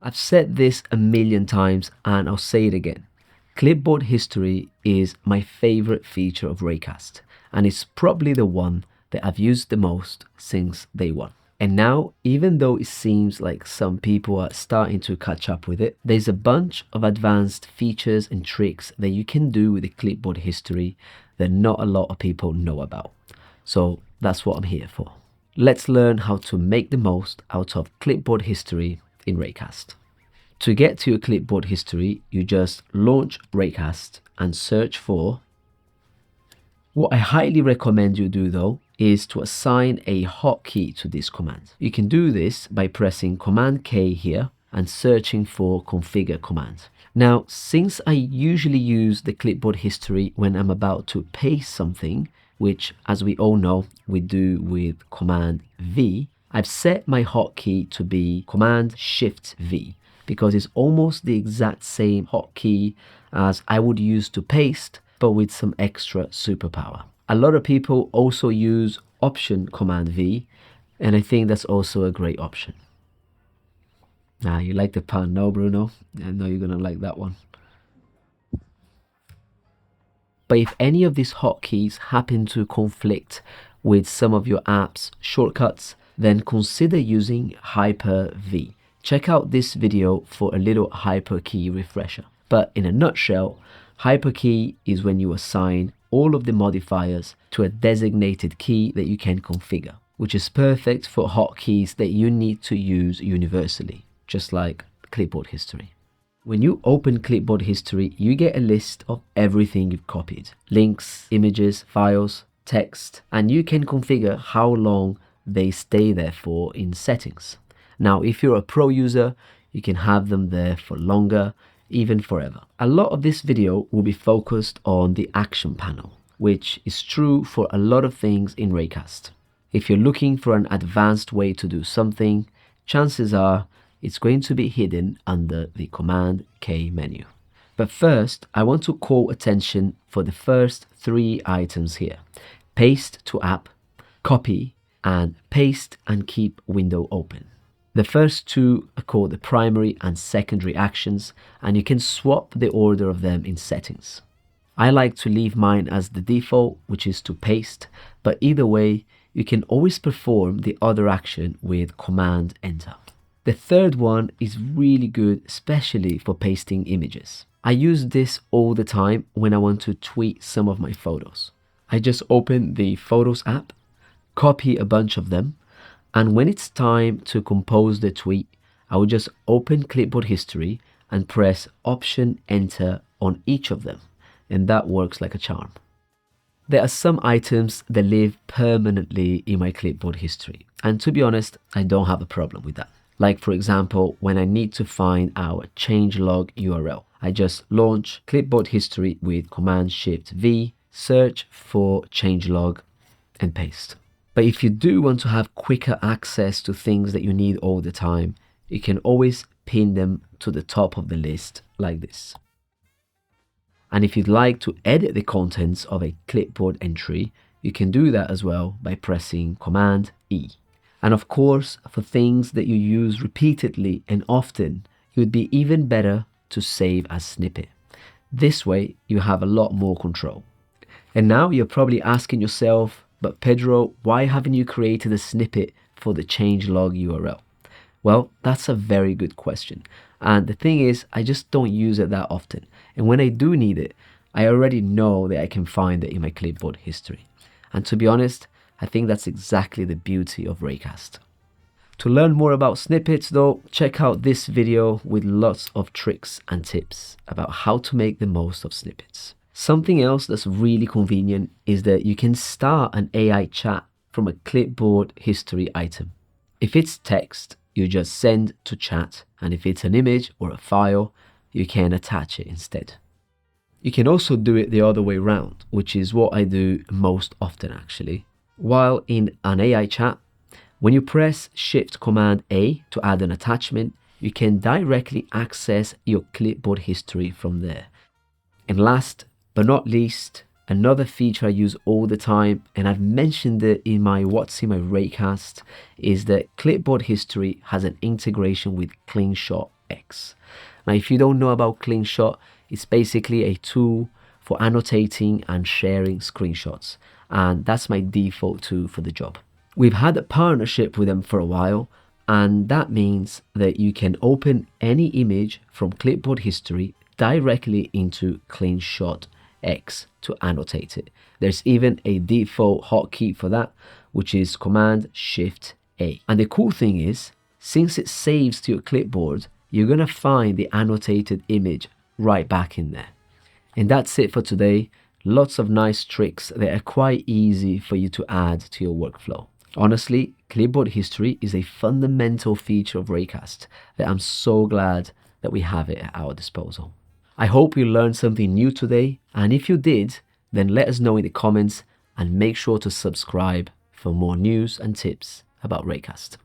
I've said this a million times and I'll say it again. Clipboard History is my favorite feature of Raycast, and it's probably the one that I've used the most since day one. And now, even though it seems like some people are starting to catch up with it, there's a bunch of advanced features and tricks that you can do with the Clipboard History that not a lot of people know about. So that's what I'm here for. Let's learn how to make the most out of Clipboard History in Raycast. To get to your Clipboard History, you just launch Raycast and search for. What I highly recommend you do though is to assign a hotkey to this command. You can do this by pressing Command K here and searching for Configure command. Now, since I usually use the Clipboard History when I'm about to paste something, which as we all know, we do with Command V, I've set my hotkey to be Command Shift V because it's almost the exact same hotkey as I would use to paste, but with some extra superpower. A lot of people also use Option Command V, and I think that's also a great option. Nah, you like the pun, no, Bruno? I know you're gonna like that one. But if any of these hotkeys happen to conflict with some of your app's shortcuts, then consider using Hyper-V. Check out this video for a little Hyper-key refresher. But in a nutshell, Hyper-key is when you assign all of the modifiers to a designated key that you can configure, which is perfect for hotkeys that you need to use universally, just like Clipboard History. When you open Clipboard History, you get a list of everything you've copied: links, images, files, text, and you can configure how long they stay there for in settings. Now, if you're a pro user, you can have them there for longer, even forever. A lot of this video will be focused on the action panel, which is true for a lot of things in Raycast. If you're looking for an advanced way to do something, chances are it's going to be hidden under the Command K menu. But first, I want to call attention for the first three items here: paste to app, copy, and paste and keep window open. The first two are called the primary and secondary actions, and you can swap the order of them in settings. I like to leave mine as the default, which is to paste, but either way, you can always perform the other action with Command Enter. The third one is really good, especially for pasting images. I use this all the time when I want to tweet some of my photos. I just open the Photos app, copy a bunch of them, and when it's time to compose the tweet, I will just open Clipboard History and press Option Enter on each of them, and that works like a charm. There are some items that live permanently in my Clipboard History, and to be honest, I don't have a problem with that. Like for example, when I need to find our changelog URL, I just launch Clipboard History with Command Shift V, search for changelog, and paste. But if you do want to have quicker access to things that you need all the time, you can always pin them to the top of the list like this. And if you'd like to edit the contents of a clipboard entry, you can do that as well by pressing Command E. And of course, for things that you use repeatedly and often, it would be even better to save as snippet. This way, you have a lot more control. And now you're probably asking yourself, but Pedro, why haven't you created a snippet for the changelog URL? Well, that's a very good question. And the thing is, I just don't use it that often. And when I do need it, I already know that I can find it in my Clipboard History. And to be honest, I think that's exactly the beauty of Raycast. To learn more about snippets though, check out this video with lots of tricks and tips about how to make the most of snippets. Something else that's really convenient is that you can start an AI chat from a Clipboard History item. If it's text, you just send to chat, and if it's an image or a file, you can attach it instead. You can also do it the other way around, which is what I do most often actually. While in an AI chat, when you press Shift Command A to add an attachment, you can directly access your Clipboard History from there. And last but not least, another feature I use all the time, and I've mentioned it in my What's in My Raycast, is that Clipboard History has an integration with CleanShot X. Now, if you don't know about CleanShot, it's basically a tool for annotating and sharing screenshots, and that's my default tool for the job. We've had a partnership with them for a while, and that means that you can open any image from Clipboard History directly into CleanShot X to annotate it. There's even a default hotkey for that, which is Command-Shift-A. And the cool thing is, since it saves to your clipboard, you're gonna find the annotated image right back in there. And that's it for today. Lots of nice tricks that are quite easy for you to add to your workflow. Honestly, Clipboard History is a fundamental feature of Raycast that I'm so glad that we have it at our disposal. I hope you learned something new today, and if you did, then let us know in the comments and make sure to subscribe for more news and tips about Raycast.